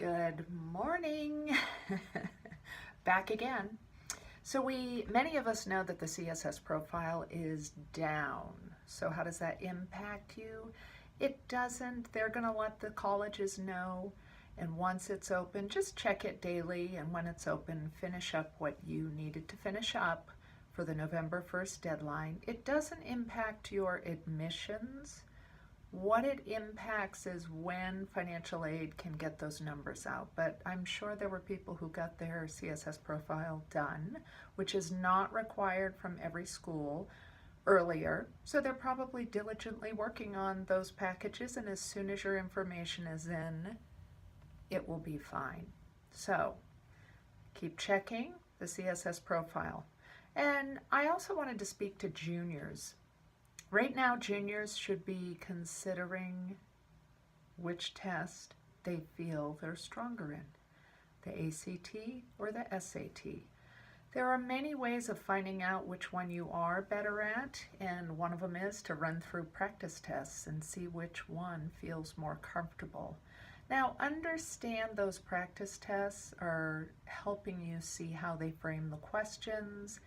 Good morning. Back again. So many of us know that the CSS profile is down. So how does that impact you? It doesn't. They're going to let the colleges know, and once it's open, just check it daily, and when it's open, finish up what you needed to finish up for the November 1st deadline. It doesn't impact your admissions. What it impacts is when financial aid can get those numbers out. But I'm sure there were people who got their CSS profile done, which is not required from every school earlier. So they're probably diligently working on those packages, and as soon as your information is in, it will be fine. So keep checking the CSS profile. And I also wanted to speak to juniors. Right now, juniors should be considering which test they feel they're stronger in, the ACT or the SAT. There are many ways of finding out which one you are better at, and one of them is to run through practice tests and see which one feels more comfortable. Now, understand those practice tests are helping you see how they frame the questions.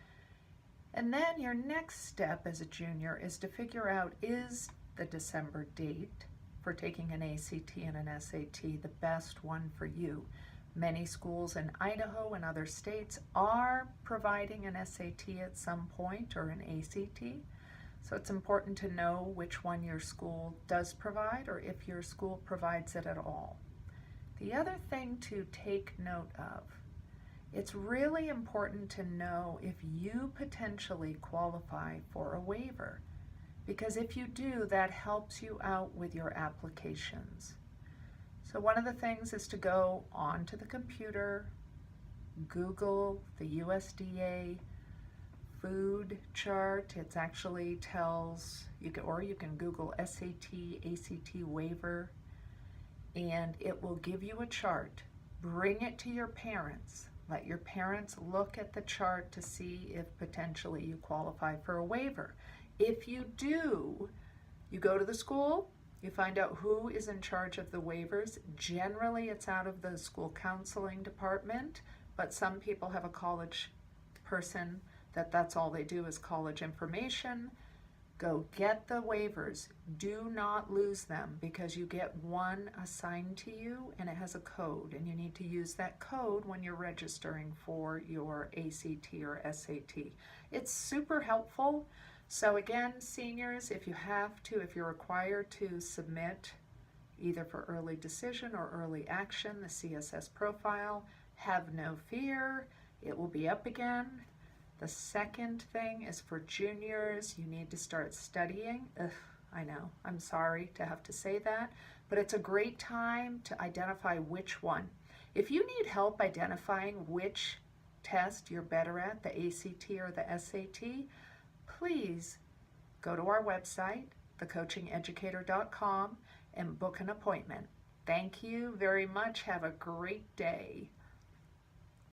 And then your next step as a junior is to figure out, is the December date for taking an ACT and an SAT the best one for you? Many schools in Idaho and other states are providing an SAT at some point or an ACT. So it's important to know which one your school does provide, or if your school provides it at all. The other thing to take note of, it's really important to know if you potentially qualify for a waiver, because if you do, that helps you out with your applications. So one of the things is to go onto the computer, Google the USDA food chart. It actually tells, you can Google SAT, ACT waiver, and it will give you a chart. Bring it to your parents. Let your parents look at the chart to see if potentially you qualify for a waiver. If you do, you go to the school, you find out who is in charge of the waivers. Generally, it's out of the school counseling department, but some people have a college person that's all they do is college information. Go get the waivers. Do not lose them, because you get one assigned to you and it has a code, and you need to use that code when you're registering for your ACT or SAT. It's super helpful. So again, seniors, if you're required to submit either for early decision or early action, the CSS profile, have no fear, it will be up again. The second thing is for juniors, you need to start studying. Ugh, I know, I'm sorry to have to say that, but it's a great time to identify which one. If you need help identifying which test you're better at, the ACT or the SAT, please go to our website, thecoachingeducator.com, and book an appointment. Thank you very much. Have a great day.